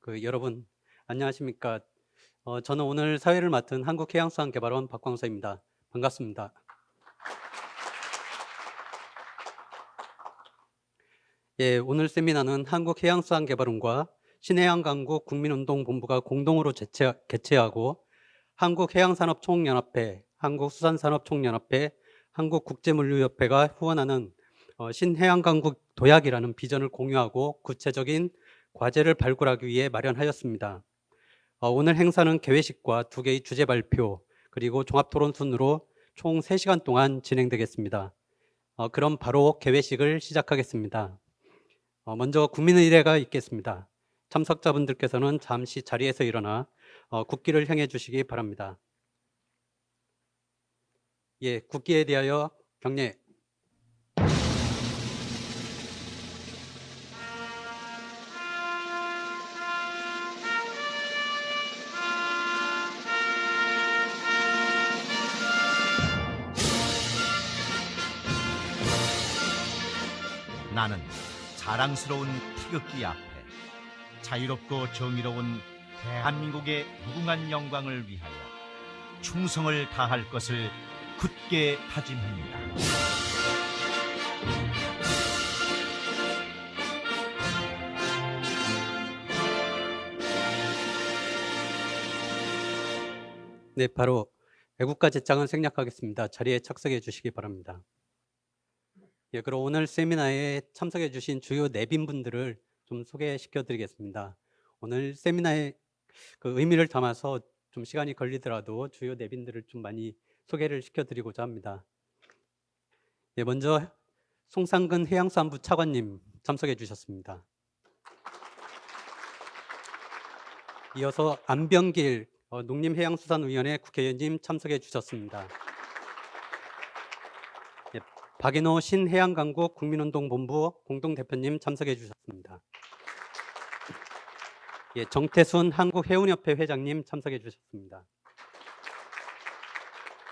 여러분 안녕하십니까? 저는 오늘 사회를 맡은 한국해양수산개발원 박광서입니다. 반갑습니다. 예, 오늘 세미나는 한국해양수산개발원과 신해양강국 국민운동본부가 공동으로 개최하고 한국해양산업총연합회, 한국수산산업총연합회, 한국국제물류협회가 후원하는 신해양강국 도약이라는 비전을 공유하고 구체적인 과제를 발굴하기 위해 마련하였습니다. 오늘 행사는 개회식과 2개의 주제 발표 그리고 종합토론 순으로 총 3시간 동안 진행되겠습니다. 그럼 바로 개회식을 시작하겠습니다. 먼저 국민의례가 있겠습니다. 참석자분들께서는 잠시 자리에서 일어나 국기를 향해 주시기 바랍니다. 예, 국기에 대하여 경례. 나는 자랑스러운 태극기 앞에 자유롭고 정의로운 대한민국의 무궁한 영광을 위하여 충성을 다할 것을 굳게 다짐합니다. 네, 바로 애국가 제장을 생략하겠습니다. 자리에 착석해 주시기 바랍니다. 예, 그럼 오늘 세미나에 참석해 주신 주요 내빈분들을 좀 소개시켜 드리겠습니다. 오늘 세미나의 의미를 담아서 좀 시간이 걸리더라도 주요 내빈들을 좀 많이 소개를 시켜드리고자 합니다. 예, 먼저 송상근 해양수산부 차관님 참석해 주셨습니다. 이어서 안병길 농림해양수산위원회 국회의원님 참석해 주셨습니다. 예, 박인호 신해양강국 국민운동본부 공동대표님 참석해 주셨습니다. 예, 정태순 한국해운협회 회장님 참석해 주셨습니다.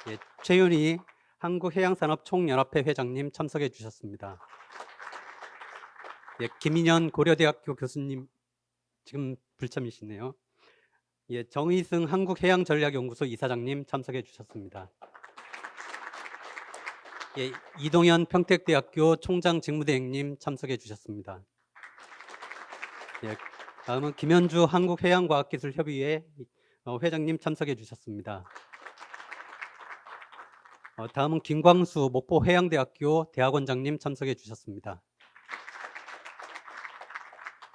예, 최윤희 한국해양산업총연합회 회장님 참석해 주셨습니다. 예, 김인현 고려대학교 교수님 지금 불참이시네요. 예, 정의승 한국해양전략연구소 이사장님 참석해 주셨습니다. 예, 이동현 평택대학교 총장 직무대행님 참석해 주셨습니다. 예, 다음은 김현주 한국해양과학기술협의회 회장님 참석해 주셨습니다. 다음은 김광수 목포해양대학교 대학원장님 참석해 주셨습니다.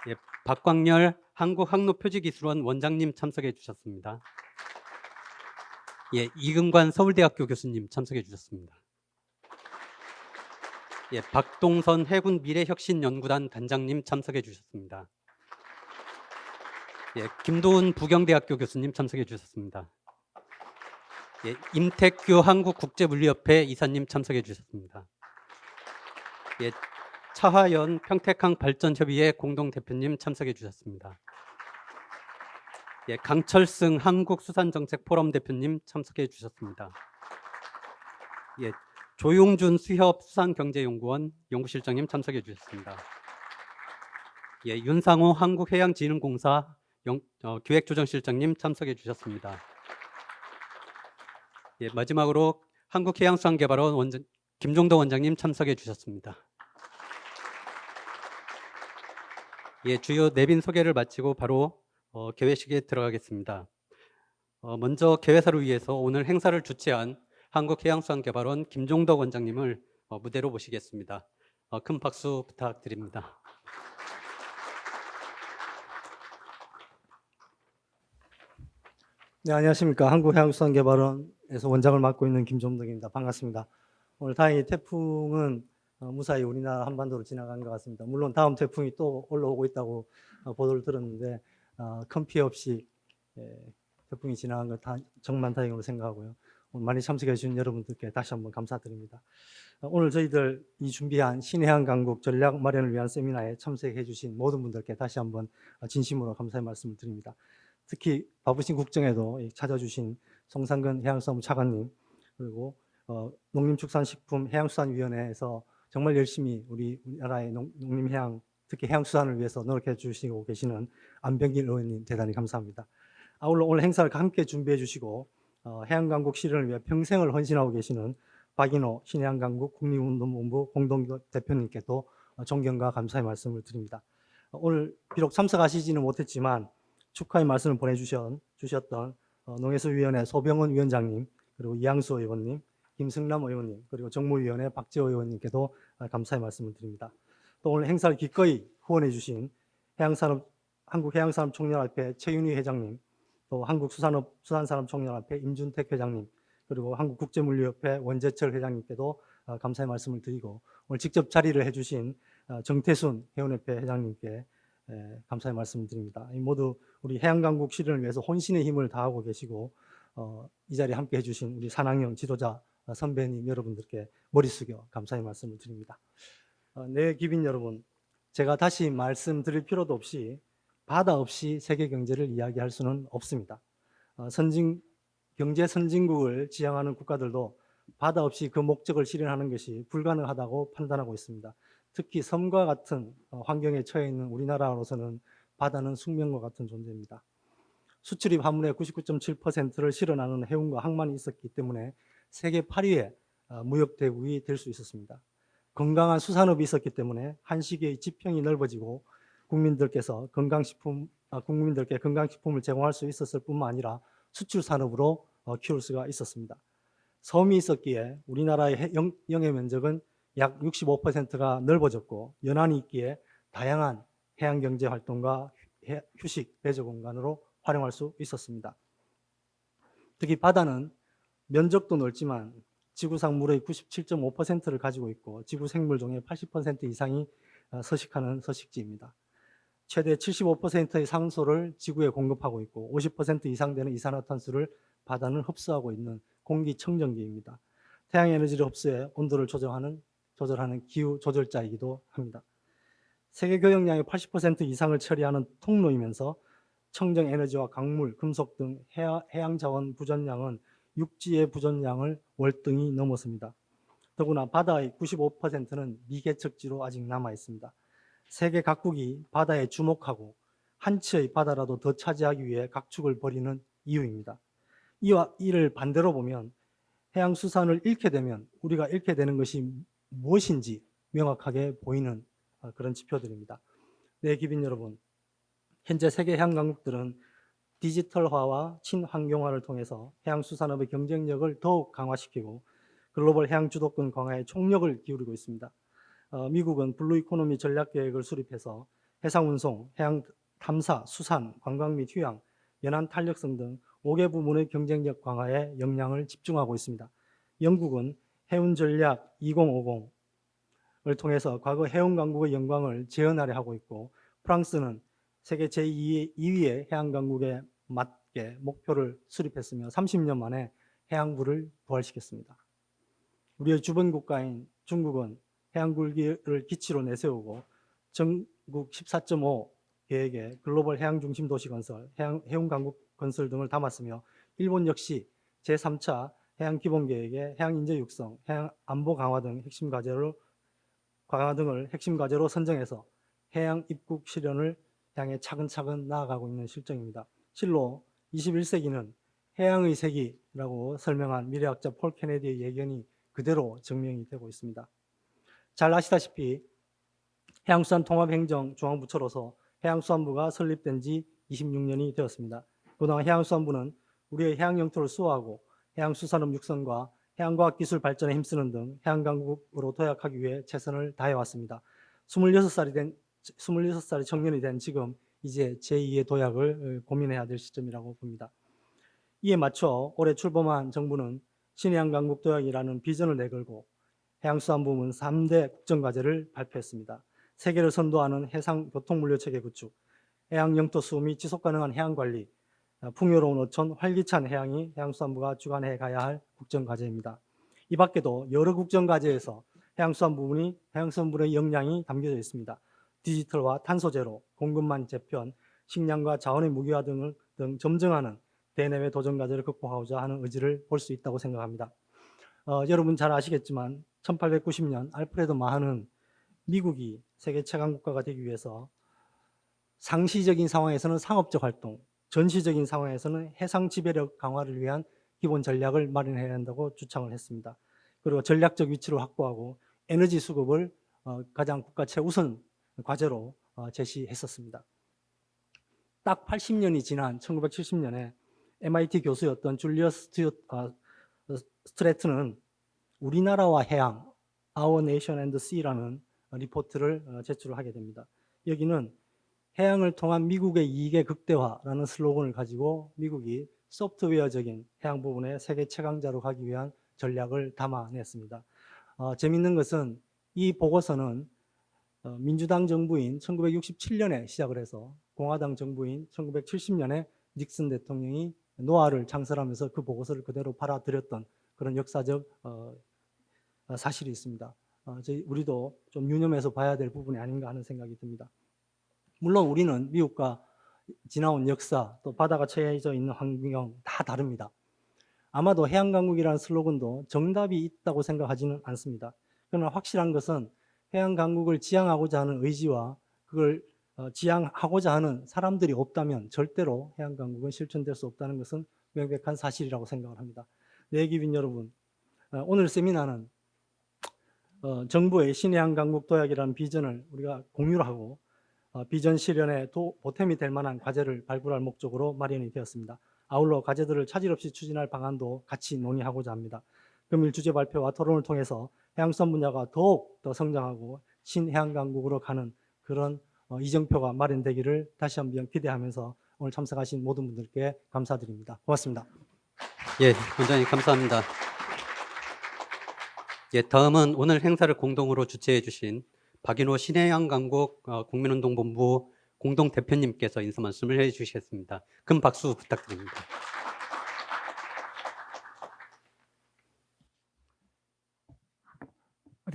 예, 박광열 한국항로표지기술원 원장님 참석해 주셨습니다. 예, 이금관 서울대학교 교수님 참석해 주셨습니다. 예, 박동선 해군 미래혁신연구단 단장님 참석해 주셨습니다. 예, 김도훈 부경대학교 교수님 참석해 주셨습니다. 예, 임택규 한국국제물류협회 이사님 참석해 주셨습니다. 예, 차하연 평택항발전협의회 공동대표님 참석해 주셨습니다. 예, 강철승 한국수산정책포럼 대표님 참석해 주셨습니다. 예, 조용준 수협수산경제연구원 연구실장님 참석해 주셨습니다. 예, 윤상호 한국해양진흥공사 기획조정실장님 참석해 주셨습니다. 예, 마지막으로 한국해양수산개발원 김종덕 원장님 참석해 주셨습니다. 예, 주요 내빈 소개를 마치고 바로 개회식에 들어가겠습니다. 먼저 개회사를 위해서 오늘 행사를 주최한 한국해양수산개발원 김종덕 원장님을 무대로 모시겠습니다. 큰 박수 부탁드립니다. 네, 안녕하십니까. 한국해양수산개발원에서 원장을 맡고 있는 김종덕입니다. 반갑습니다. 오늘 다행히 태풍은 무사히 우리나라 한반도로 지나간 것 같습니다. 물론 다음 태풍이 또 올라오고 있다고 보도를 들었는데 큰 피해 없이 태풍이 지나간 것 정말 다행으로 생각하고요. 오늘 많이 참석해 주신 여러분들께 다시 한번 감사드립니다. 오늘 저희들 이 준비한 신해양강국 전략 마련을 위한 세미나에 참석해 주신 모든 분들께 다시 한번 진심으로 감사의 말씀을 드립니다. 특히 바쁘신 국정에도 찾아주신 송상근 해양수산부 차관님, 그리고 농림축산식품 해양수산위원회에서 정말 열심히 우리나라의 농림해양 특히 해양수산을 위해서 노력해 주시고 계시는 안병길 의원님 대단히 감사합니다. 아울러 오늘 행사를 함께 준비해 주시고 해양강국 실현을 위해 평생을 헌신하고 계시는 박인호 신해양강국 국립운동본부 공동대표님께도 존경과 감사의 말씀을 드립니다. 오늘 비록 참석하시지는 못했지만 축하의 말씀을 보내주셨던 농해수위원회 소병원 위원장님, 그리고 이양수 의원님, 김승남 의원님, 그리고 정무위원회 박재호 의원님께도 감사의 말씀을 드립니다. 또 오늘 행사를 기꺼이 후원해 주신 한국해양산업총연합회 최윤희 회장님, 또 한국수산산업총연합회 임준택 회장님, 그리고 한국국제물류협회 원재철 회장님께도 감사의 말씀을 드리고, 오늘 직접 자리를 해주신 정태순 해운협회 회장님께 감사의 말씀을 드립니다. 모두 우리 해양강국 실현을 위해서 혼신의 힘을 다하고 계시고 이 자리에 함께 해주신 우리 산학령 지도자 선배님 여러분들께 머리 숙여 감사의 말씀을 드립니다. 네, 기빈 여러분, 제가 다시 말씀드릴 필요도 없이 바다 없이 세계 경제를 이야기할 수는 없습니다. 경제 선진국을 지향하는 국가들도 바다 없이 그 목적을 실현하는 것이 불가능하다고 판단하고 있습니다. 특히 섬과 같은 환경에 처해 있는 우리나라로서는 바다는 숙명과 같은 존재입니다. 수출입 화물의 99.7%를 실어 나누는 해운과 항만이 있었기 때문에 세계 8위의 무역 대국이 될 수 있었습니다. 건강한 수산업이 있었기 때문에 한식의 지평이 넓어지고 국민들께 건강식품을 제공할 수 있었을 뿐만 아니라 수출 산업으로 키울 수가 있었습니다. 섬이 있었기에 우리나라의 영해 면적은 약 65%가 넓어졌고, 연안이 있기에 다양한 해양 경제 활동과 휴식, 배저 공간으로 활용할 수 있었습니다. 특히 바다는 면적도 넓지만 지구상 물의 97.5%를 가지고 있고 지구 생물종의 80% 이상이 서식하는 서식지입니다. 최대 75%의 상소를 지구에 공급하고 있고 50% 이상 되는 이산화탄소를 바다는 흡수하고 있는 공기청정기입니다. 태양에너지를 흡수해 온도를 조절하는 기후 조절자이기도 합니다. 세계 교역량의 80% 이상을 처리하는 통로이면서 청정에너지와 광물, 금속 등 해양자원 부전량은 육지의 부전량을 월등히 넘었습니다. 더구나 바다의 95%는 미개척지로 아직 남아 있습니다. 세계 각국이 바다에 주목하고 한 치의 바다라도 더 차지하기 위해 각축을 벌이는 이유입니다. 이를 반대로 보면 해양수산을 잃게 되면 우리가 잃게 되는 것이 무엇인지 명확하게 보이는 그런 지표들입니다. 네, 기빈 여러분, 현재 세계 해양강국들은 디지털화와 친환경화를 통해서 해양수산업의 경쟁력을 더욱 강화시키고 글로벌 해양 주도권 강화에 총력을 기울이고 있습니다. 미국은 블루 이코노미 전략 계획을 수립해서 해상운송, 해양 탐사, 수산, 관광 및 휴양, 연안 탄력성 등 5개 부문의 경쟁력 강화에 역량을 집중하고 있습니다. 영국은 해운 전략 2050을 통해서 과거 해운 강국의 영광을 재현하려 하고 있고, 프랑스는 세계 제2위의 해양 강국에 맞게 목표를 수립했으며 30년 만에 해양부를 부활시켰습니다. 우리의 주변 국가인 중국은 해양굴기를 기치로 내세우고 전국 14.5 계획에 글로벌 해양 중심 도시 건설, 해운 강국 건설 등을 담았으며, 일본 역시 제3차 해양 기본 계획에 해양 인재 육성, 해양 안보 강화 등을 핵심 과제로 선정해서 해양 입국 실현을 향해 차근차근 나아가고 있는 실정입니다. 실로 21세기는 해양의 세기라고 설명한 미래학자 폴 케네디의 예견이 그대로 증명이 되고 있습니다. 잘 아시다시피 해양수산통합행정중앙부처로서 해양수산부가 설립된 지 26년이 되었습니다. 그동안 해양수산부는 우리의 해양 영토를 수호하고 해양수산업 육성과 해양과학기술 발전에 힘쓰는 등 해양강국으로 도약하기 위해 최선을 다해왔습니다. 26살의 청년이 된 지금 이제 제2의 도약을 고민해야 될 시점이라고 봅니다. 이에 맞춰 올해 출범한 정부는 신해양강국 도약이라는 비전을 내걸고 해양수산부문 3대 국정과제를 발표했습니다. 세계를 선도하는 해상교통물류체계 구축, 해양영토 수호 및 지속가능한 해양관리, 풍요로운 어촌, 활기찬 해양이 해양수산부가 주관해 가야 할 국정과제입니다. 이 밖에도 여러 국정과제에서 해양수산부의 역량이 담겨져 있습니다. 디지털화, 탄소제로, 공급망 재편, 식량과 자원의 무기화 등 점증하는 대내외 도전과제를 극복하고자 하는 의지를 볼 수 있다고 생각합니다. 여러분 잘 아시겠지만 1890년 알프레드 마하는 미국이 세계 최강 국가가 되기 위해서 상시적인 상황에서는 상업적 활동, 전시적인 상황에서는 해상 지배력 강화를 위한 기본 전략을 마련해야 한다고 주창을 했습니다. 그리고 전략적 위치를 확보하고 에너지 수급을 가장 국가 최우선 과제로 제시했었습니다. 딱 80년이 지난 1970년에 MIT 교수였던 줄리어스 스트래트는 우리나라와 해양, Our Nation and Sea라는 리포트를 제출하게 됩니다. 여기는 해양을 통한 미국의 이익의 극대화라는 슬로건을 가지고 미국이 소프트웨어적인 해양 부분의 세계 최강자로 가기 위한 전략을 담아냈습니다. 재미있는 것은 이 보고서는 민주당 정부인 1967년에 시작을 해서 공화당 정부인 1970년에 닉슨 대통령이 노아를 창설하면서 그 보고서를 그대로 받아들였던 그런 역사적 사실이 있습니다. 우리도 좀 유념해서 봐야 될 부분이 아닌가 하는 생각이 듭니다. 물론 우리는 미국과 지나온 역사, 또 바다가 처해져 있는 환경 다 다릅니다. 아마도 해양강국이라는 슬로건도 정답이 있다고 생각하지는 않습니다. 그러나 확실한 것은 해양강국을 지향하고자 하는 의지와 그걸 지향하고자 하는 사람들이 없다면 절대로 해양강국은 실천될 수 없다는 것은 명백한 사실이라고 생각을 합니다. 내기빈 여러분, 오늘 세미나는 정부의 신해양강국 도약이라는 비전을 우리가 공유를 하고 비전 실현에 보탬이 될 만한 과제를 발굴할 목적으로 마련이 되었습니다. 아울러 과제들을 차질 없이 추진할 방안도 같이 논의하고자 합니다. 금일 주제 발표와 토론을 통해서 해양수산 분야가 더욱 더 성장하고 신해양강국으로 가는 그런 이정표가 마련되기를 다시 한번 기대하면서 오늘 참석하신 모든 분들께 감사드립니다. 고맙습니다. 예, 원장님 감사합니다. 예, 다음은 오늘 행사를 공동으로 주최해 주신 박인호 신해양강국 국민운동본부 공동대표님께서 인사 말씀을 해 주시겠습니다. 큰 박수 부탁드립니다.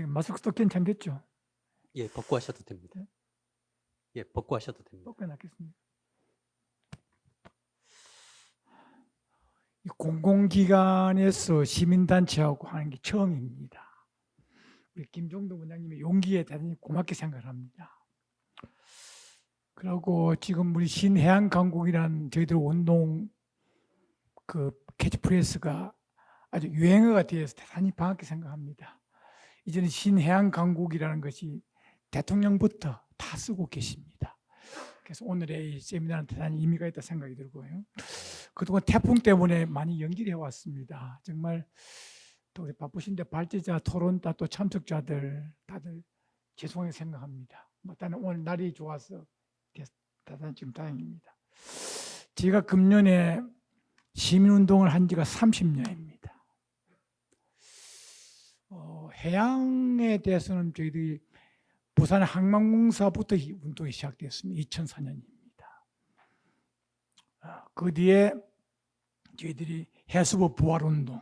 마스크도 괜찮겠죠? 예, 벗고 하셔도 됩니다. 예, 벗고 하셔도 됩니다. 벗고 놨겠습니다. 공공기관에서 시민단체하고 하는 게 처음입니다. 우리 김종덕 원장님의 용기에 대단히 고맙게 생각합니다. 그리고 지금 우리 신해양강국이라는 저희들 운동 그 캐치프레이스가 아주 유행어가 되어서 대단히 반갑게 생각합니다. 이제는 신해양강국이라는 것이 대통령부터 다 쓰고 계십니다. 그래서 오늘의 이 세미나는 대단히 의미가 있다 생각이 들고요. 그동안 태풍 때문에 많이 연기를 해왔습니다. 정말 또 우리 바쁘신데 발제자, 토론자, 또 참석자들 다들 죄송하게 생각합니다. 일단은 오늘 날이 좋아서 대단히 지금 다행입니다. 제가 금년에 시민운동을 한 지가 30년입니다. 해양에 대해서는 저희들이 부산 항만공사부터 운동이 시작됐습니다. 2004년입니다. 그 뒤에 저희들이 해수부 부활운동,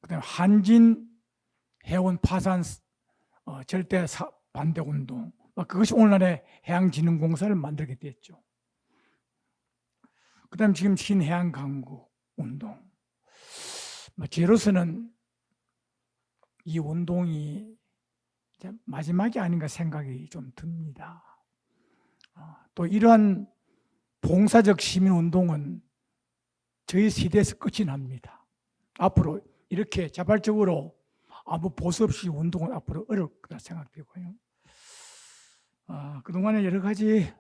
그다음에 한진 해운 파산 절대 반대운동, 그것이 오늘날의 해양진흥공사를 만들게 됐죠. 그다음 지금 신해양강국 운동. 저로서는 이 운동이 마지막이 아닌가 생각이 좀 듭니다. 또 이러한 봉사적 시민운동은 저희 세대에서 끝이 납니다. 앞으로 이렇게 자발적으로 아무 보수 없이 운동은 앞으로 어려울 거라 생각되고요. 그동안에 여러 가지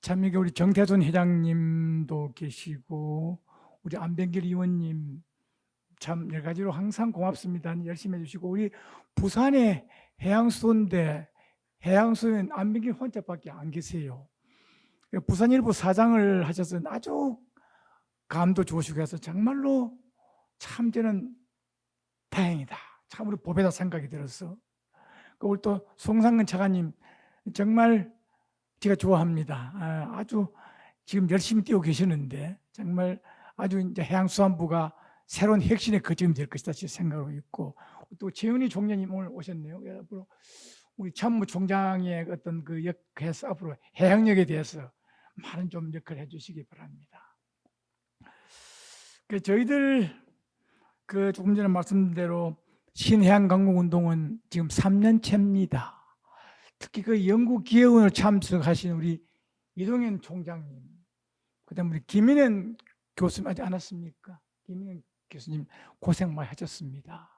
참 이게 우리 정태준 회장님도 계시고 우리 안병길 의원님 참 여러 가지로 항상 고맙습니다. 열심히 해주시고 우리 부산의 해양수도인데 해양수도는 안병길 혼자밖에 안 계세요. 부산일보 사장을 하셔서 아주 감도 좋으시고 해서 정말로 참 저는 다행이다. 참으로 보배다 생각이 들어서 우리 또 송상근 차관님 정말 제가 좋아합니다. 아주 지금 열심히 뛰고 계시는데 정말 아주 이제 해양수산부가 새로운 혁신의 거점이 될 것이다 생각하고 있고 또 최은희 총장님 오늘 오셨네요. 앞으로 우리 참모총장의 어떤 그 역해서 앞으로 해양력에 대해서 많은 좀 역할을 해주시기 바랍니다. 저희들 그 조금 전에 말씀드린 대로 신해양강국운동은 지금 3년째입니다. 특히 그 영구기획원으로 참석하신 우리 이동현 총장님, 그다음 우리 김인현 교수님 하지 않았습니까? 김인현 교수님 고생 많이 하셨습니다.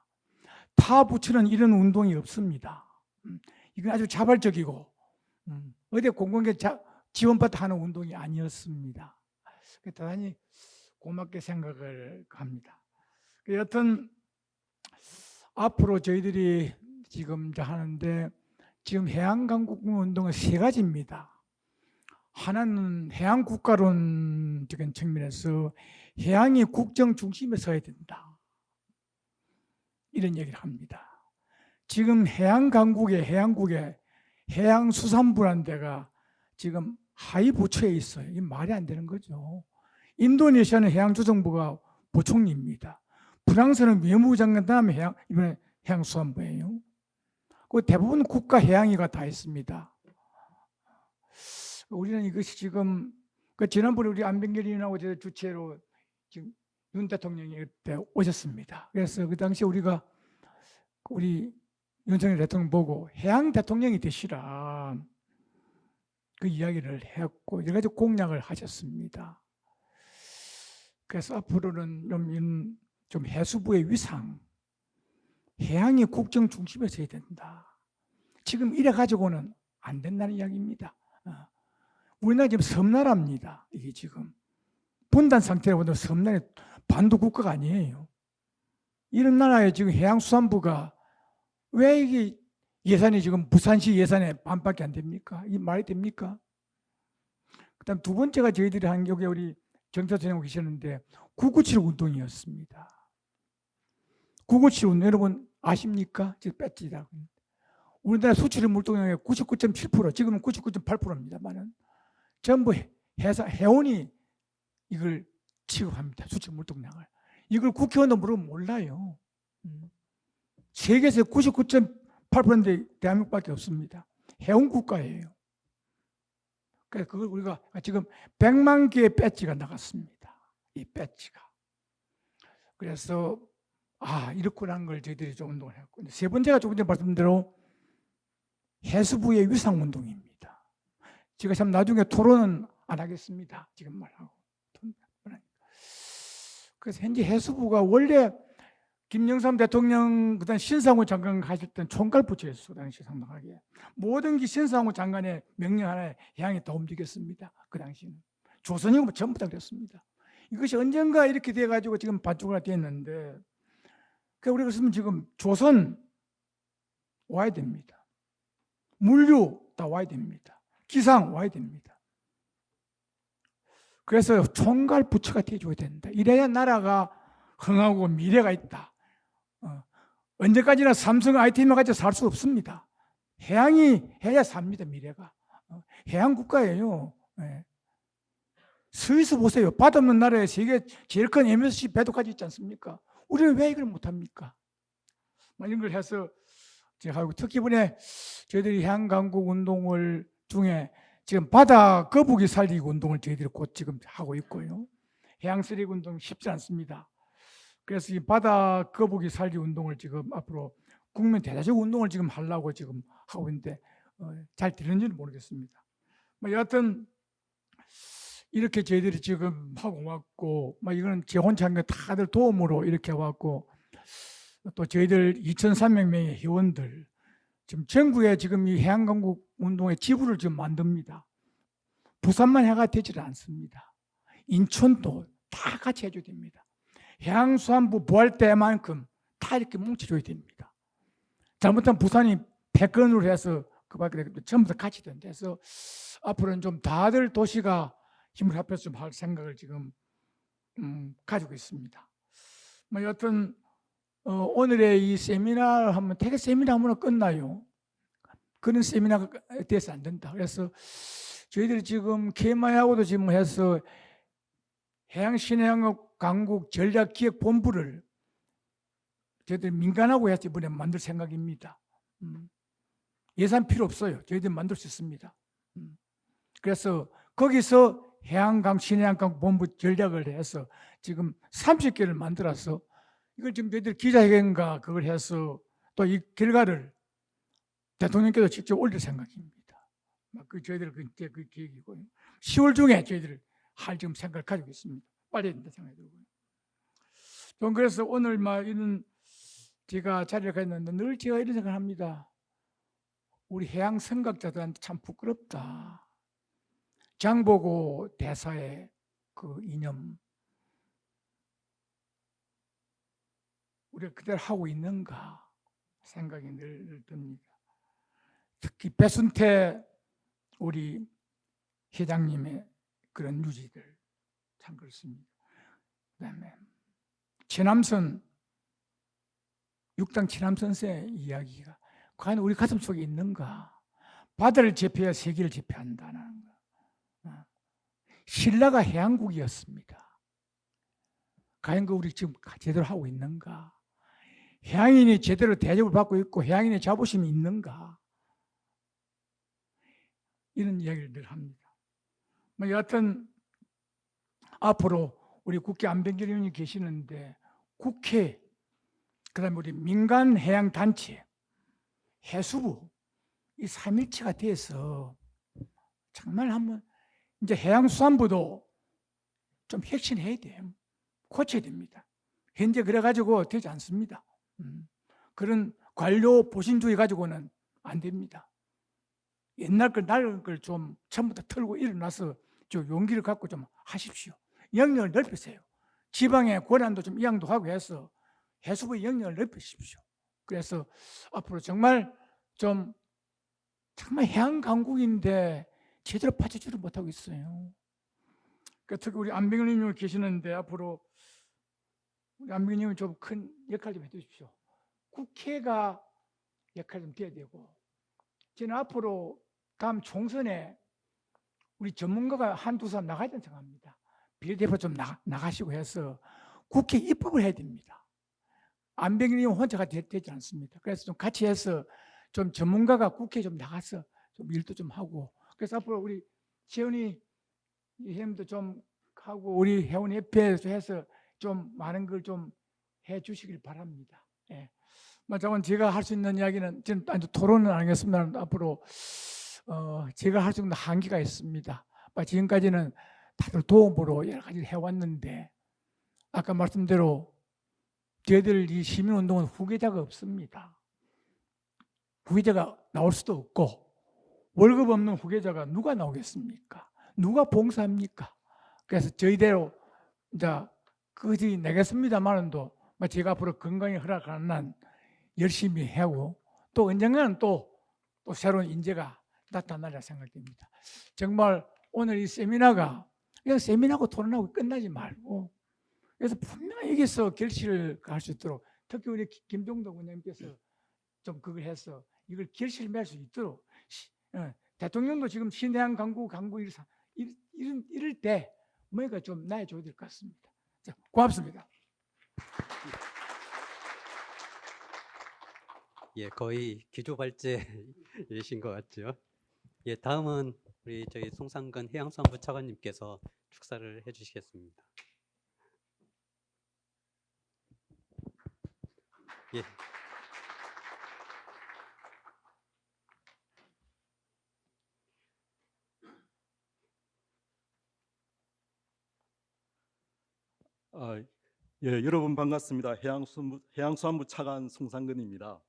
타 부처는 이런 운동이 없습니다. 이건 아주 자발적이고 어디 공공개 지원받아 하는 운동이 아니었습니다. 대단히 고맙게 생각을 합니다. 여튼 앞으로 저희들이 지금 이제 하는데 지금 해양강국운동은 세 가지입니다. 하나는 해양국가론적인 측면에서 해양이 국정 중심에 서야 된다, 이런 얘기를 합니다. 지금 해양강국에 해양수산부라는 데가 지금 하위 부처에 있어요. 이게 말이 안 되는 거죠. 인도네시아는 해양조정부가 부총리입니다. 프랑스는 외무부 장관 다음에 이번에 해양수산부예요. 그 대부분 국가 해양위가 다 있습니다. 우리는 이것이 지금 지난번에 우리 안병길 의원하고 제 주최로 지금 윤 대통령이 그때 오셨습니다. 그래서 그 당시 우리가 우리 윤석열 대통령 보고 해양 대통령이 되시라 그 이야기를 했고 여러 가지 공약을 하셨습니다. 그래서 앞으로는 좀 해수부의 위상, 해양이 국정 중심에 서야 된다. 지금 이래 가지고는 안 된다는 이야기입니다. 우리나라 지금 섬나라입니다. 이게 지금 분단 상태로 보면 섬나라 반도 국가가 아니에요. 이런 나라에 지금 해양수산부가 왜 이게 예산이 지금 부산시 예산의 반밖에 안 됩니까? 이게 말이 됩니까? 그다음 두 번째가 저희들이 한 게 우리 정태선생님 계셨는데 997 운동이었습니다. 997 운동 여러분 아십니까? 지금 뺐지다. 우리나라 수출입 물동량의 99.7%, 지금은 99.8%입니다만은 전부 해원이 이걸 취급합니다. 수출 물동량을. 이걸 국회의원도 물으면 몰라요. 세계에서 99.8%인데 대한민국밖에 없습니다. 해운 국가예요. 그래서 그걸 우리가 지금 100만 개의 배지가 나갔습니다. 이 배지가. 그래서 이렇구나 하는 걸 저희들이 좀 운동을 했고, 세 번째가 조금 전에 말씀드린 대로 해수부의 위상운동입니다. 제가 참 나중에 토론은 안 하겠습니다. 지금 말하고. 그래서 현재 해수부가 원래 김영삼 대통령 그다음 신상호 장관 가실 때는 총괄부처였어요. 당시 상당하게 모든 게 신상호 장관의 명령 하나에 해양에 다 움직였습니다. 그 당시는 조선이고 전부 다 그랬습니다. 이것이 언젠가 이렇게 돼가지고 지금 반쪽으로 됐는데, 그러니까 우리가 그랬으면 지금 조선 와야 됩니다. 물류 다 와야 됩니다. 기상 와야 됩니다. 그래서 총괄부처가 돼줘야 된다. 이래야 나라가 흥하고 미래가 있다. 언제까지나 삼성 IT만 가지고 살 수 없습니다. 해양이 해야 삽니다. 미래가. 해양 국가예요. 스위스 보세요. 바다 없는 나라에 세계 제일 큰 MSC 배도까지 있지 않습니까? 우리는 왜 이걸 못합니까? 이런 걸 해서 제가 특히 이번에 저희들이 해양강국 운동을 중에 지금 바다 거북이 살리기 운동을 저희들이 곧 지금 하고 있고요. 해양 쓰레기 운동 쉽지 않습니다. 그래서 이 바다 거북이 살기 운동을 지금 앞으로 국민 대대적 운동을 지금 하려고 지금 하고 있는데 잘 되는지는 모르겠습니다. 여하튼 이렇게 저희들이 지금 하고 왔고, 이거는 제 혼자 한 게 다들 도움으로 이렇게 왔고, 또 저희들 2,300명의 회원들 지금 전국에 지금 이 해양강국 운동의 지부를 지금 만듭니다. 부산만 해가 되지는 않습니다. 인천도 다 같이 해줘야 됩니다. 해양수산부 부할 때만큼 다 이렇게 뭉쳐줘야 됩니다. 잘못하면 부산이 100건으로 해서 그 밖에 전부 다 같이 된다 해서 앞으로는 좀 다들 도시가 힘을 합해서 좀 할 생각을 지금 가지고 있습니다. 여하튼 오늘의 이 세미나 하면 되게 세미나 하면 끝나요. 그런 세미나가 돼서 안 된다. 그래서 저희들이 지금 KMI하고도 지금 해서 해양신해양강국 전략기획본부를 저희들이 민간하고 해서 이번에 만들 생각입니다. 예산 필요 없어요. 저희들이 만들 수 있습니다. 그래서 거기서 신해양강 본부 전략을 해서 지금 30개를 만들어서 이걸 지금 저희들 기자회견과 그걸 해서 또 이 결과를 대통령께서 직접 올릴 생각입니다. 저희들 그 계획이고요. 10월 중에 저희들 할 지금 생각을 가지고 있습니다. 빨리 해야 된다 생각이 들고요. 좀 그래서 오늘 이런 제가 자리를 가졌는데 늘 제가 이런 생각을 합니다. 우리 해양 선각자들한테 참 부끄럽다. 장보고 대사의 그 이념 우리가 그대로 하고 있는가 생각이 늘 듭니다. 특히 배순태 우리 회장님의 그런 유지들 참 그렇습니다. 그다음에 최남선 6당 최남선생 이야기가 과연 우리 가슴 속에 있는가? 바다를 제패해야 세계를 제패한다는 거. 신라가 해양국이었습니다. 과연 그 우리 지금 제대로 하고 있는가? 해양인이 제대로 대접을 받고 있고 해양인의 자부심이 있는가? 이런 이야기를 늘 합니다. 여하튼 앞으로 우리 국회 안병길 의원이 계시는데 국회 그다음에 우리 민간 해양 단체 해수부 이 3일체가 돼서 정말 한번 이제 해양수산부도 좀 혁신해야 돼요. 고쳐야 됩니다. 현재 그래가지고 되지 않습니다. 그런 관료 보신주의 가지고는 안 됩니다. 옛날 걸 낡은 걸 좀 처음부터 털고 일어나서 좀 용기를 갖고 좀 하십시오. 영역을 넓히세요. 지방의 권한도 좀 이양도 하고 해서 해수부의 영역을 넓히십시오. 그래서 앞으로 정말 해양 강국인데 제대로 받쳐주지 못하고 있어요. 특히 우리 안병일 의원님 계시는데 앞으로 우리 안병일 의원님 좀 큰 역할 좀 해주십시오. 국회가 역할 좀 돼야 되고 저는 앞으로 다음 총선에 우리 전문가가 한두 사람 나가야 된다고 생각합니다. 비례대표 좀 나가시고 해서 국회 입법을 해야 됩니다. 안병일 의원 혼자가 되지 않습니다. 그래서 좀 같이 해서 좀 전문가가 국회에 좀 나가서 좀 일도 좀 하고 그래서 앞으로 우리 최은희 회원도 좀 하고 우리 회원협회에서 해서 좀 많은 걸 좀 해주시길 바랍니다. 예. 제가 할 수 있는 이야기는 저는 토론은 안 하겠습니다. 앞으로 제가 할 수 있는 한계가 있습니다. 지금까지는 다들 도움으로 여러 가지를 해왔는데 아까 말씀대로 저희들 이 시민운동은 후계자가 없습니다. 후계자가 나올 수도 없고 월급 없는 후계자가 누가 나오겠습니까? 누가 봉사합니까? 그래서 저희대로 이제 그지 내겠습니다만도 제가 앞으로 건강이 허락하는 한 열심히 하고 또 언젠가는 또 새로운 인재가 나타나리라 생각됩니다. 정말 오늘 이 세미나가 그냥 세미나하고 토론하고 끝나지 말고 그래서 분명히 여기서 결실을 할 수 있도록 특히 우리 김종덕 원장님께서 좀 그걸 해서 이걸 결실을 맺을 수 있도록 대통령도 지금 신해양 강국 이럴 때 뭔가 좀 나해줘야 될 것 같습니다. 자, 고맙습니다. 예, 거의 기조발제이신 것 같죠. 예, 다음은 우리 송상근 해양수산부 차관님께서 축사를 해주시겠습니다. 예. 여러분 반갑습니다. 해양수산부 차관 송상근입니다.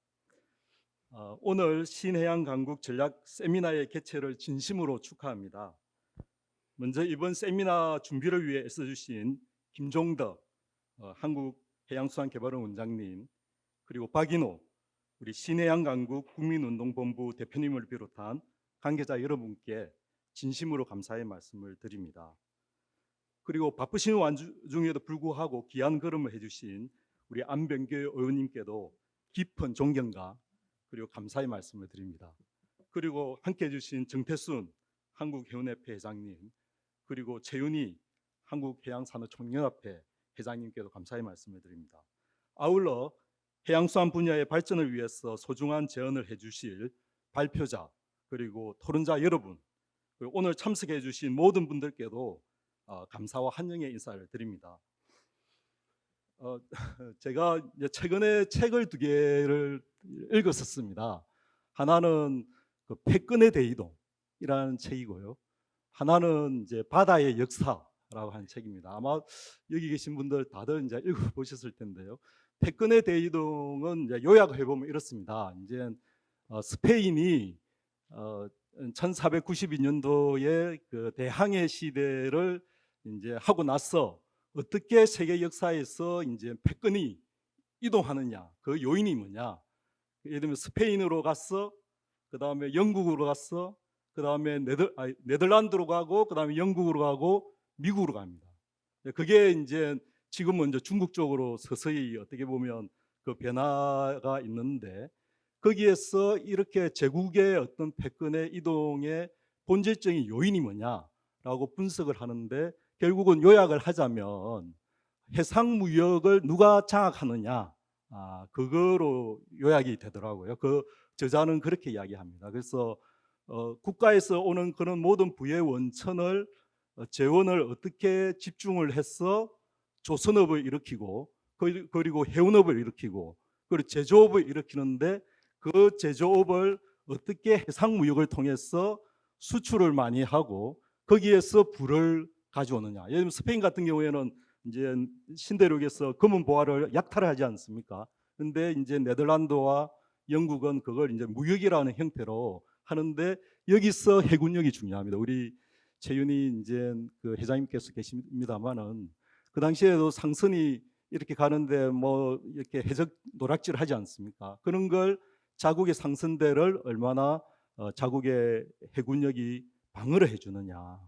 오늘 신해양 강국 전략 세미나의 개최를 진심으로 축하합니다. 먼저 이번 세미나 준비를 위해 애써주신 김종덕 한국해양수산개발원 원장님, 그리고 박인호 우리 신해양 강국 국민운동본부 대표님을 비롯한 관계자 여러분께 진심으로 감사의 말씀을 드립니다. 그리고 바쁘신 와중에도 불구하고 귀한 걸음을 해주신 우리 안병길 의원님께도 깊은 존경과 그리고 감사의 말씀을 드립니다. 그리고 함께 해주신 정태순 한국해운협회 회장님, 그리고 최윤희 한국해양산업총연합회 회장님께도 감사의 말씀을 드립니다. 아울러 해양수산 분야의 발전을 위해서 소중한 제언을 해주실 발표자 그리고 토론자 여러분, 그리고 오늘 참석해 주신 모든 분들께도 감사와 환영의 인사를 드립니다. 제가 최근에 책을 2개를 읽었었습니다. 하나는 그 패권의 대이동이라는 책이고요. 하나는 이제 바다의 역사라고 하는 책입니다. 아마 여기 계신 분들 다들 이제 읽어보셨을 텐데요. 패권의 대이동은 이제 요약해 보면 이렇습니다. 이제 스페인이 1492년도에 그 대항해 시대를 이제 하고 나서 어떻게 세계 역사에서 이제 패권이 이동하느냐, 그 요인이 뭐냐? 예를 들면 스페인으로 갔어, 그 다음에 영국으로 갔어, 그 다음에 네덜란드로 가고, 그 다음에 영국으로 가고, 미국으로 갑니다. 그게 이제 지금은 이제 중국 쪽으로 서서히 어떻게 보면 그 변화가 있는데, 거기에서 이렇게 제국의 어떤 패권의 이동의 본질적인 요인이 뭐냐라고 분석을 하는데, 결국은 요약을 하자면 해상 무역을 누가 장악하느냐, 그거로 요약이 되더라고요. 그 저자는 그렇게 이야기합니다. 그래서 국가에서 오는 그런 모든 부의 원천을 재원을 어떻게 집중을 해서 조선업을 일으키고, 그리고 해운업을 일으키고, 그리고 제조업을 일으키는데, 그 제조업을 어떻게 해상무역을 통해서 수출을 많이 하고 거기에서 부를 가져오느냐. 예를 들면 스페인 같은 경우에는 이제 신대륙에서 검은 보화를 약탈하지 않습니까? 근데 이제 네덜란드와 영국은 그걸 이제 무역이라는 형태로 하는데, 여기서 해군력이 중요합니다. 우리 최윤희 이제 그 회장님께서 계십니다만은, 그 당시에도 상선이 이렇게 가는데 뭐 이렇게 해적 노략질을 하지 않습니까? 그런 걸 자국의 상선대를 얼마나 자국의 해군력이 방어를 해주느냐.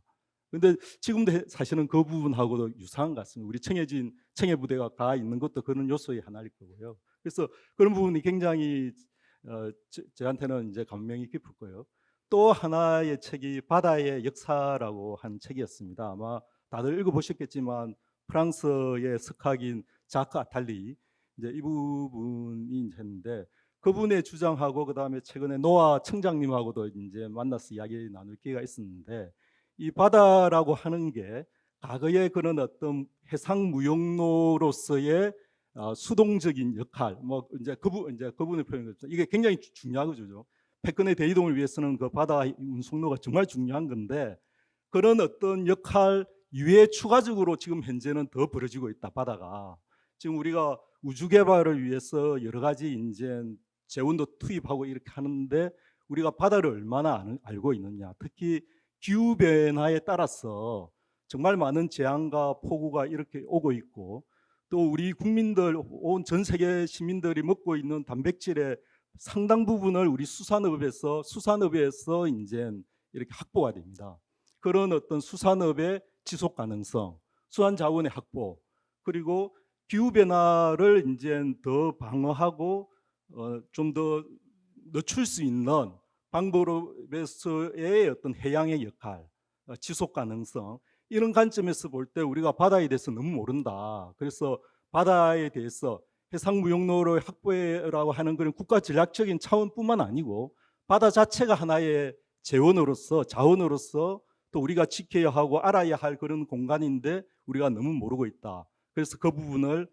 근데 지금도 사실은 그 부분하고도 유사한 것 같습니다. 우리 청해 부대가 가 있는 것도 그런 요소의 하나일 거고요. 그래서 그런 부분이 굉장히 저한테는 이제 감명이 깊을 거예요. 또 하나의 책이 바다의 역사라고 한 책이었습니다. 아마 다들 읽어보셨겠지만 프랑스의 석학인 자크 아탈리, 이제 이 부분이 했는데, 그분의 주장하고 그 다음에 최근에 노아 청장님하고도 이제 만나서 이야기 나눌 기회가 있었는데, 이 바다라고 하는 게 과거의 그런 어떤 해상 무역로로서의 수동적인 역할, 뭐 이제 그분의 표현이죠. 이게 굉장히 중요하거든요. 패권의 대이동을 위해서는 그 바다 운송로가 정말 중요한 건데, 그런 어떤 역할 이외에 추가적으로 지금 현재는 더 벌어지고 있다. 바다가 지금 우리가 우주 개발을 위해서 여러 가지 이제 재원도 투입하고 이렇게 하는데, 우리가 바다를 얼마나 알고 있느냐. 특히 기후 변화에 따라서 정말 많은 재앙과 폭우가 이렇게 오고 있고, 또 우리 국민들, 온 전 세계 시민들이 먹고 있는 단백질의 상당 부분을 우리 수산업에서 이제 이렇게 확보가 됩니다. 그런 어떤 수산업의 지속 가능성, 수산 자원의 확보, 그리고 기후 변화를 이제 더 방어하고 좀 더 늦출 수 있는 방법에서의 어떤 해양의 역할, 지속 가능성, 이런 관점에서 볼 때 우리가 바다에 대해서 너무 모른다. 그래서 바다에 대해서 해상무역로를 확보라고 하는 그런 국가 전략적인 차원뿐만 아니고, 바다 자체가 하나의 재원으로서, 자원으로서 또 우리가 지켜야 하고 알아야 할 그런 공간인데 우리가 너무 모르고 있다. 그래서 그 부분을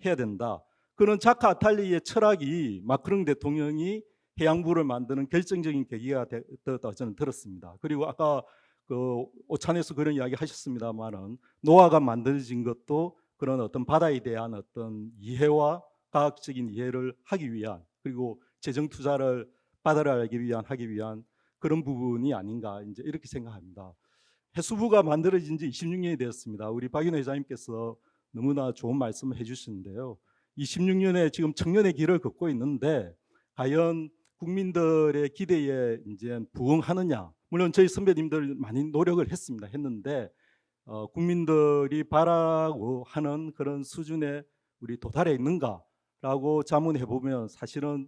해야 된다. 그런 자크 아탈리의 철학이 마크롱 대통령이 해양부를 만드는 결정적인 계기가 되었다고 저는 들었습니다. 그리고 아까 그 오찬에서 그런 이야기 하셨습니다만은, 노아가 만들어진 것도 그런 어떤 바다에 대한 어떤 이해와 과학적인 이해를 하기 위한, 그리고 재정 투자를 바다를 알기 위한 그런 부분이 아닌가, 이제 이렇게 생각합니다. 해수부가 만들어진 지 26년이 되었습니다. 우리 박인호 회장님께서 너무나 좋은 말씀을 해주시는데요. 26년에 지금 청년의 길을 걷고 있는데, 과연 국민들의 기대에 이제 부응하느냐? 물론 저희 선배님들 많이 노력을 했는데 국민들이 바라고 하는 그런 수준에 우리 도달해 있는가라고 자문해 보면, 사실은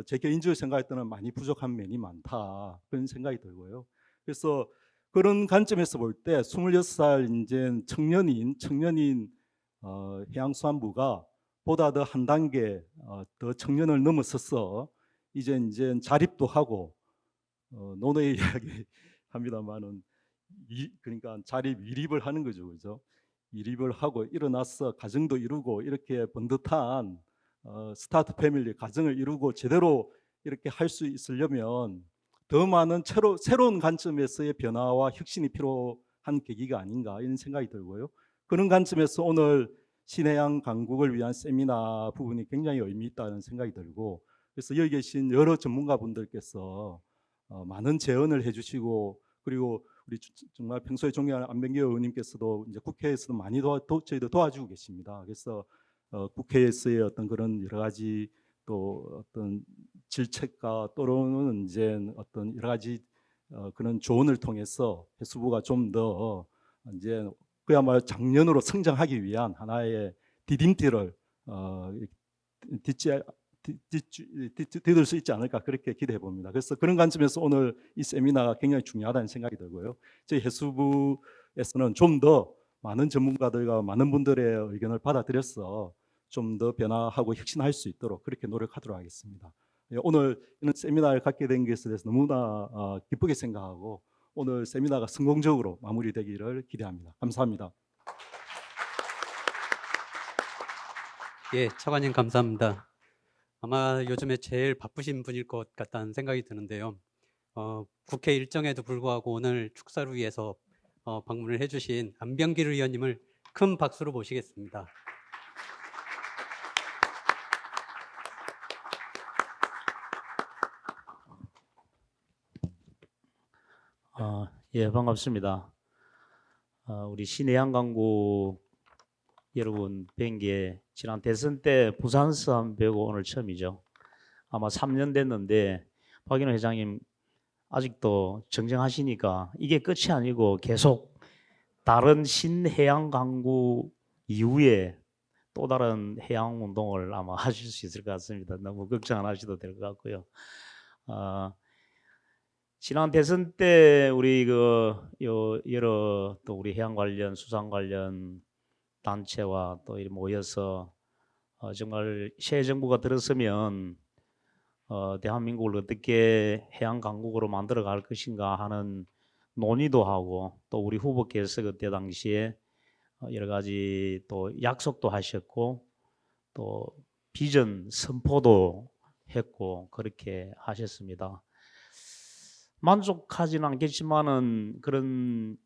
제 개인적으로 생각할 때는 많이 부족한 면이 많다, 그런 생각이 들고요. 그래서 그런 관점에서 볼 때 26살 이제 청년인 해양수산부가 보다 더 한 단계 더 청년을 넘어서서 이제 자립도 하고, 노노의 이야기 합니다만은, 그러니까 자립 이립을 하는 거죠, 그죠? 이립을 하고 일어나서 가정도 이루고, 이렇게 번듯한 스타트 패밀리 가정을 이루고 제대로 이렇게 할 수 있으려면 더 많은 새로운 관점에서의 변화와 혁신이 필요한 계기가 아닌가 이런 생각이 들고요. 그런 관점에서 오늘 신해양 강국을 위한 세미나 부분이 굉장히 의미 있다는 생각이 들고, 그래서 여기 계신 여러 전문가분들께서 많은 제언을 해주시고, 그리고 우리 정말 평소에 존경하는 안병기 의원님께서도 이제 국회에서도 많이 저희도 도와주고 계십니다. 그래서 국회에서의 어떤 그런 여러 가지 또 어떤 질책과 또는 이제 어떤 여러 가지 그런 조언을 통해서 해수부가 좀 더 이제 그야말로 작년으로 성장하기 위한 하나의 디딤돌을 뒤들 수 있지 않을까 그렇게 기대해 봅니다. 그래서 그런 관점에서 오늘 이 세미나가 굉장히 중요하다는 생각이 들고요. 저희 해수부에서는 좀 더 많은 전문가들과 많은 분들의 의견을 받아들여서 좀 더 변화하고 혁신할 수 있도록 그렇게 노력하도록 하겠습니다. 오늘 이런 세미나를 갖게 된 것에 대해서 너무나 기쁘게 생각하고 오늘 세미나가 성공적으로 마무리되기를 기대합니다. 감사합니다. 예, 차관님 감사합니다. 아마 요즘에 제일 바쁘신 분일 것 같다는 생각이 드는데요. 국회 일정에도 불구하고 오늘 축사를 위해서 방문을 해주신 안병길 의원님을 큰 박수로 모시겠습니다. 예, 반갑습니다. 우리 신해양 강국 여러분 뵌 게 지난 대선 때 부산서 한번 뵈고 오늘 처음이죠. 아마 3년 됐는데 박인호 회장님 아직도 정정하시니까 이게 끝이 아니고 계속 다른 신해양 강국 이후에 또 다른 해양 운동을 아마 하실 수 있을 것 같습니다. 너무 걱정 안 하셔도 될 것 같고요. 지난 대선 때 우리 여러 또 우리 해양 관련 수산 관련 단체와 또 모여서 정말 새 정부가 들었으면 대한민국을 어떻게 해양 강국으로 만들어 갈 것인가 하는 논의도 하고, 또 우리 후보께서 그때 당시에 여러 가지 또 약속도 하셨고 또 비전 선포도 했고 그렇게 하셨습니다. 만족하지는 않겠지만은 그런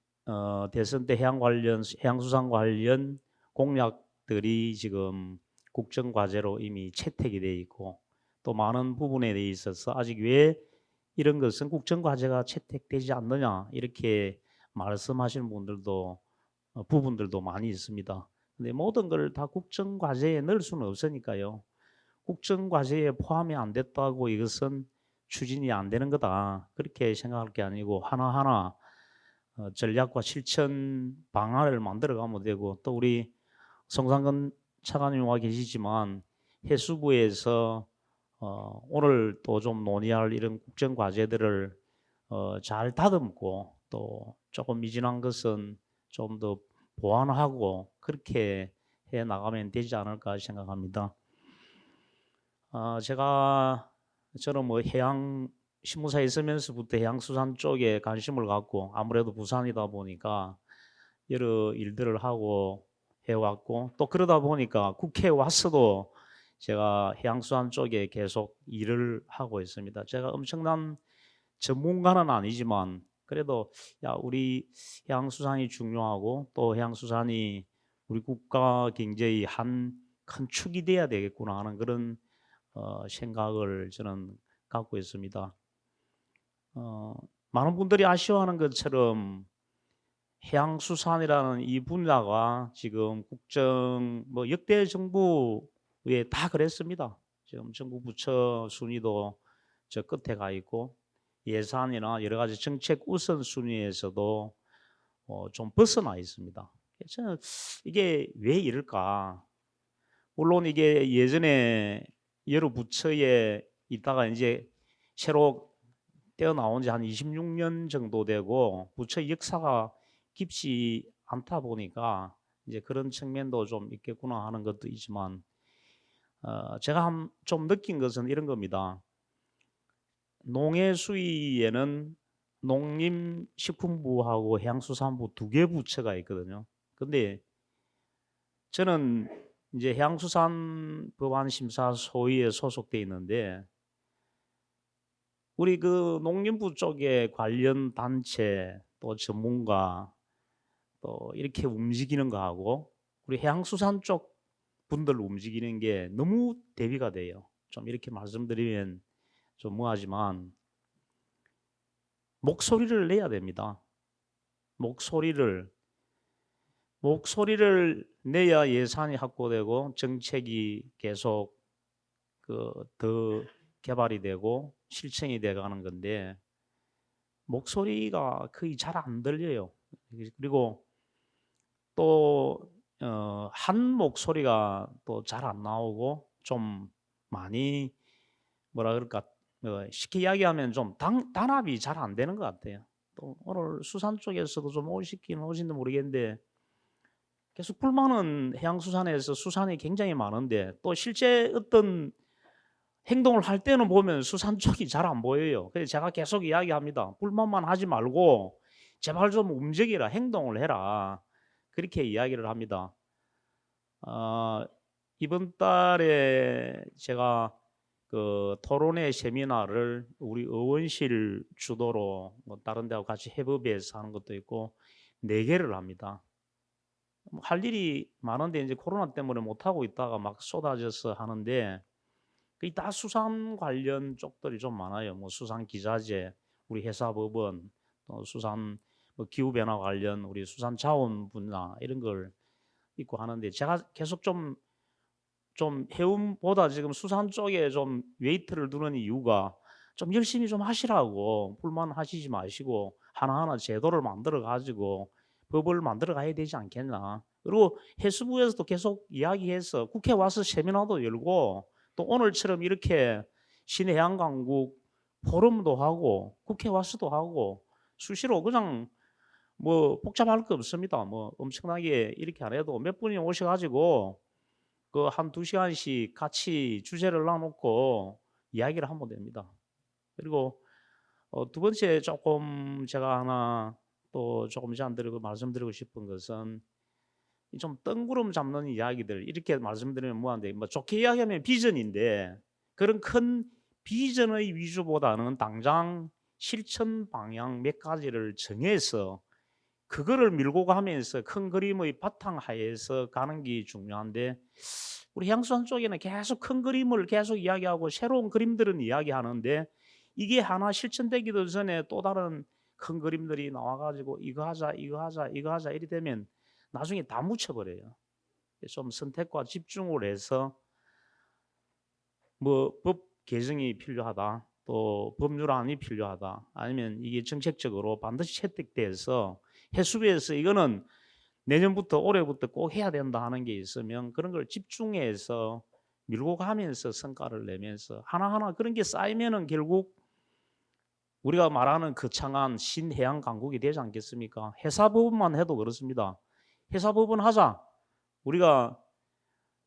대선 때 해양수산 관련 공약들이 지금 국정과제로 이미 채택이 되어 있고, 또 많은 부분에 대해 있어서 아직 왜 이런 것은 국정과제가 채택되지 않느냐 이렇게 말씀하시는 부분들도 많이 있습니다. 근데 모든 걸 다 국정과제에 넣을 수는 없으니까요. 국정과제에 포함이 안 됐다고 이것은 추진이 안 되는 거다 그렇게 생각할 게 아니고 하나하나 전략과 실천 방안을 만들어 가면 되고, 또 우리 송상근 차관님 와 계시지만 해수부에서 오늘 또 좀 논의할 이런 국정 과제들을 잘 다듬고 또 조금 미진한 것은 좀 더 보완하고 그렇게 해 나가면 되지 않을까 생각합니다. 저는 해양 신무사에 있으면서부터 해양수산 쪽에 관심을 갖고, 아무래도 부산이다 보니까 여러 일들을 하고 해왔고, 또 그러다 보니까 국회에 와서도 제가 해양수산 쪽에 계속 일을 하고 있습니다. 제가 엄청난 전문가는 아니지만 그래도 우리 해양수산이 중요하고 또 해양수산이 우리 국가 경제의 한 큰 축이 돼야 되겠구나 하는 그런 생각을 저는 갖고 있습니다. 많은 분들이 아쉬워하는 것처럼 해양수산이라는 이 분야가 지금 역대 정부에 다 그랬습니다. 지금 정부 부처 순위도 저 끝에 가 있고 예산이나 여러 가지 정책 우선순위에서도 좀 벗어나 있습니다. 저는 이게 왜 이럴까? 물론 이게 예전에 여러 부처에 있다가 이제 새로 떼어나온 지 한 26년 정도 되고 부처 역사가 깊지 않다 보니까 이제 그런 측면도 좀 있겠구나 하는 것도 있지만 제가 좀 느낀 것은 이런 겁니다. 농해 수위에는 농림식품부하고 해양수산부 두 개 부처가 있거든요. 근데 저는 이제 해양수산법안심사소위에 소속돼 있는데 우리 그 농림부 쪽에 관련 단체 또 전문가 또 이렇게 움직이는 거하고 우리 해양수산 쪽 분들 움직이는 게 너무 대비가 돼요. 좀 이렇게 말씀드리면 좀 뭐하지만 목소리를 내야 됩니다. 목소리를 내야 예산이 확보되고 정책이 계속 더 개발이 되고 실천이 돼가는 건데 목소리가 거의 잘 안 들려요. 그리고 또 한 목소리가 또 잘 안 나오고 좀 많이 뭐라 그럴까 쉽게 이야기하면 좀 단합이 잘 안 되는 것 같아요. 또 오늘 수산 쪽에서도 좀 오신지 모르겠는데 계속 불만은 해양수산에서 수산이 굉장히 많은데 또 실제 어떤 행동을 할 때는 보면 수산 쪽이 잘 안 보여요. 그래서 제가 계속 이야기합니다. 불만만 하지 말고 제발 좀 움직이라, 행동을 해라. 그렇게 이야기를 합니다. 이번 달에 제가 그 토론회 세미나를 우리 의원실 주도로 뭐 다른 데하고 같이 협업해서 하는 것도 있고 4개를 합니다. 할 일이 많은데 이제 코로나 때문에 못 하고 있다가 막 쏟아져서 하는데 그게 다 수산 관련 쪽들이 좀 많아요. 뭐 수산 기자재, 우리 해사법원, 또 수산 뭐 기후 변화 관련 우리 수산 자원 분야 이런 걸 있고 하는데 제가 계속 좀 해운보다 지금 수산 쪽에 좀 웨이트를 두는 이유가 좀 열심히 좀 하시라고 불만하시지 마시고 하나하나 제도를 만들어 가지고 법을 만들어 가야 되지 않겠나. 그리고 해수부에서도 계속 이야기해서 국회 와서 세미나도 열고 또 오늘처럼 이렇게 신해양강국 포럼도 하고 국회 와서도 하고 수시로 그냥 뭐 복잡할 거 없습니다. 뭐 엄청나게 이렇게 안 해도 몇 분이 오셔가지고 그 한 2시간씩 같이 주제를 놔놓고 이야기를 하면 됩니다. 그리고 두 번째 조금 제가 하나 또 조금 전에 말씀드리고 싶은 것은 좀 뜬구름 잡는 이야기들 이렇게 말씀드리면 뭐한데 뭐 좋게 이야기하면 비전인데 그런 큰 비전의 위주보다는 당장 실천 방향 몇 가지를 정해서 그거를 밀고 가면서 큰 그림의 바탕하에서 가는 게 중요한데 우리 해양수산 쪽에는 계속 큰 그림을 계속 이야기하고 새로운 그림들은 이야기하는데 이게 하나 실천되기도 전에 또 다른 큰 그림들이 나와가지고 이거 하자 이렇게 되면 나중에 다 묻혀버려요. 좀 선택과 집중을 해서 뭐 법 개정이 필요하다, 또 법률안이 필요하다, 아니면 이게 정책적으로 반드시 채택돼서 해수부에서 이거는 내년부터 올해부터 꼭 해야 된다 하는 게 있으면 그런 걸 집중해서 밀고 가면서 성과를 내면서 하나하나 그런 게 쌓이면은 결국 우리가 말하는 거창한 신해양 강국이 되지 않겠습니까? 해사법원만 해도 그렇습니다. 해사법원 하자. 우리가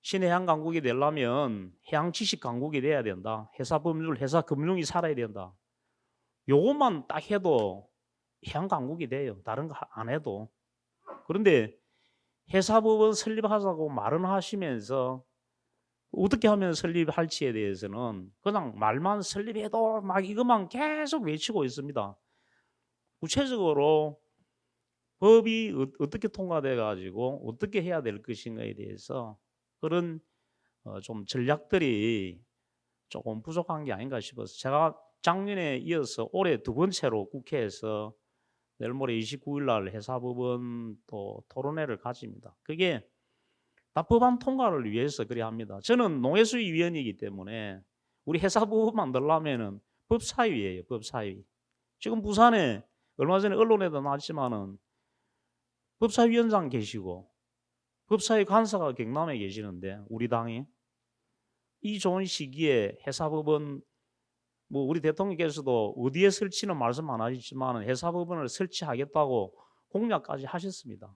신해양 강국이 되려면 해양 지식 강국이 돼야 된다. 해사법률, 해사금융이 살아야 된다. 요것만 딱 해도 해양 강국이 돼요. 다른 거 안 해도. 그런데 해사법원 설립하자고 말은 하시면서 어떻게 하면 설립할지에 대해서는 그냥 말만 설립해도 막 이것만 계속 외치고 있습니다. 구체적으로 법이 어떻게 통과돼 가지고 어떻게 해야 될 것인가에 대해서 그런 좀 전략들이 조금 부족한 게 아닌가 싶어서 제가 작년에 이어서 올해 2번째로 국회에서 내일 모레 29일 날 해사법원 또 토론회를 가집니다. 그게 다 법안 통과를 위해서 그래 합니다. 저는 농해수위원이기 때문에 우리 해사법원 만들려면은 법사위예요, 법사위. 지금 부산에 얼마 전에 언론에도 나왔지만은 법사위원장 계시고 법사위 간사가 경남에 계시는데 우리 당이 이 좋은 시기에 해사법원 뭐 우리 대통령께서도 어디에 설치는 말씀 안 하셨지만 해사법원을 설치하겠다고 공약까지 하셨습니다.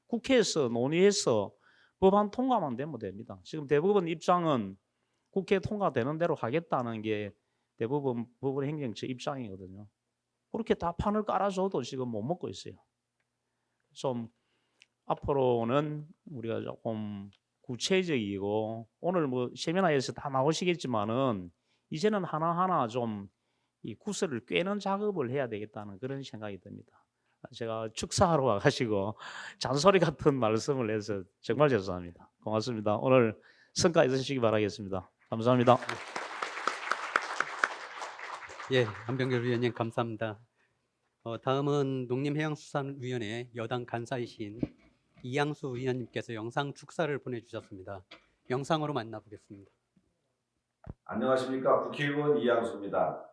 국회에서 논의해서 법안 통과만 되면 됩니다. 지금 대법원 입장은 국회 통과되는 대로 하겠다는 게 대법원 법원행정처 입장이거든요. 그렇게 다 판을 깔아줘도 지금 못 먹고 있어요. 좀 앞으로는 우리가 조금 구체적이고 오늘 뭐 세미나에서 다 나오시겠지만은 이제는 하나하나 좀 이 구슬을 꿰는 작업을 해야 되겠다는 그런 생각이 듭니다. 제가 축사하러 와가지고 잔소리 같은 말씀을 해서 정말 죄송합니다. 고맙습니다. 오늘 성과 있으시기 바라겠습니다. 감사합니다. 예, 한병결 위원님 감사합니다. 다음은 농림해양수산위원회 여당 간사이신 이양수 위원님께서 영상 축사를 보내주셨습니다. 영상으로 만나보겠습니다. 안녕하십니까. 국회의원 이양수입니다.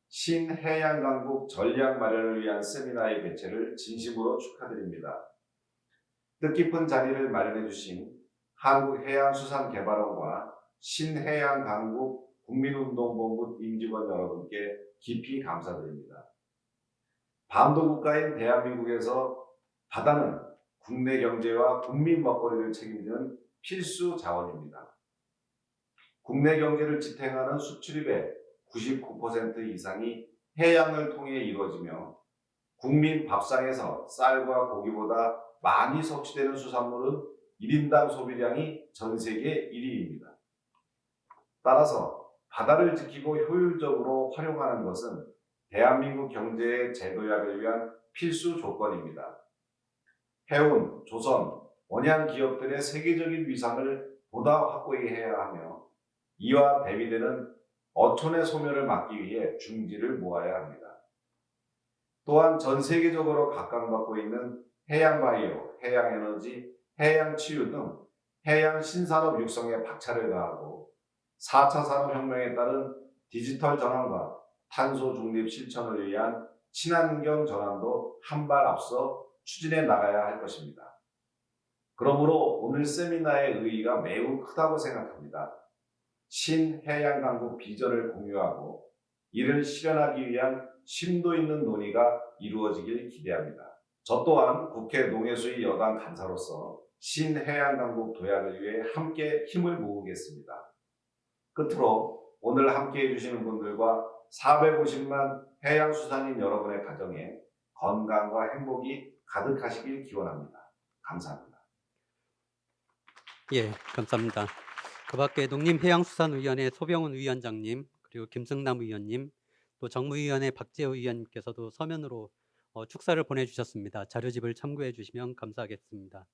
신해양강국 전략 마련을 위한 세미나의 개최를 진심으로 축하드립니다. 뜻깊은 자리를 마련해 주신 한국해양수산개발원과 신해양강국 국민운동본부 임직원 여러분께 깊이 감사드립니다. 반도 국가인 대한민국에서 바다는 국내 경제와 국민 먹거리를 책임지는 필수 자원입니다. 국내 경제를 지탱하는 수출입의 99% 이상이 해양을 통해 이루어지며 국민 밥상에서 쌀과 고기보다 많이 섭취되는 수산물은 1인당 소비량이 전 세계 1위입니다. 따라서 바다를 지키고 효율적으로 활용하는 것은 대한민국 경제의 재도약을 위한 필수 조건입니다. 해운, 조선, 원양 기업들의 세계적인 위상을 보다 확고히 해야 하며 이와 대비되는 어촌의 소멸을 막기 위해 중지를 모아야 합니다. 또한 전 세계적으로 각광받고 있는 해양바이오, 해양에너지, 해양치유 등 해양 신산업 육성에 박차를 가하고 4차 산업혁명에 따른 디지털 전환과 탄소 중립 실천을 위한 친환경 전환도 한 발 앞서 추진해 나가야 할 것입니다. 그러므로 오늘 세미나의 의의가 매우 크다고 생각합니다. 신해양강국 비전을 공유하고 이를 실현하기 위한 심도 있는 논의가 이루어지길 기대합니다. 저 또한 국회 농해수위 여당 간사로서 신해양강국 도약을 위해 함께 힘을 모으겠습니다. 끝으로 오늘 함께해 주시는 분들과 450만 해양수산인 여러분의 가정에 건강과 행복이 가득하시길 기원합니다. 감사합니다. 예, 감사합니다. 그 밖에 농림해양수산위원회 소병훈 위원장님, 그리고 김승남 의원님, 또 정무위원회 박재호 위원님께서도 서면으로 축사를 보내주셨습니다. 자료집을 참고해 주시면 감사하겠습니다.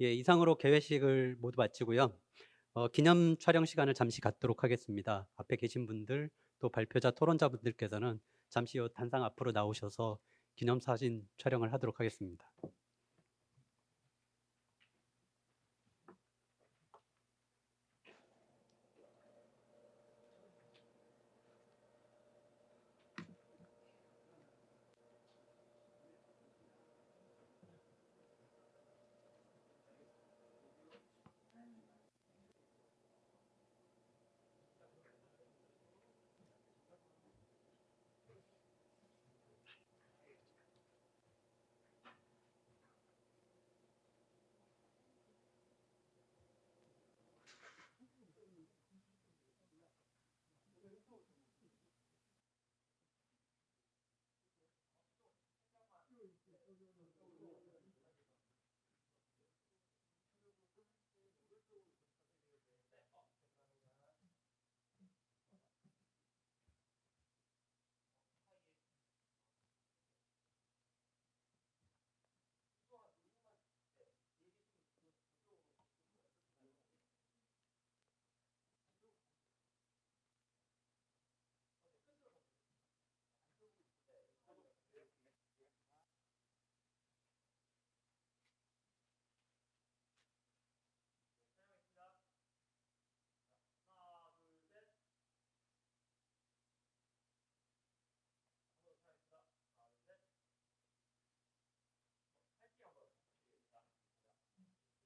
예, 이상으로 개회식을 모두 마치고요. 기념 촬영 시간을 잠시 갖도록 하겠습니다. 앞에 계신 분들, 또 발표자 토론자분들께서는 잠시 후 단상 앞으로 나오셔서 기념사진 촬영을 하도록 하겠습니다.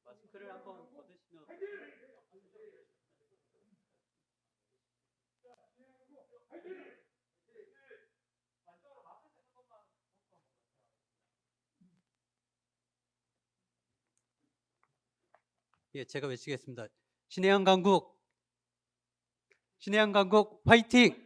마스크를 한번 벗으시면 예, 제가 외치겠습니다. 신해양강국 화이팅!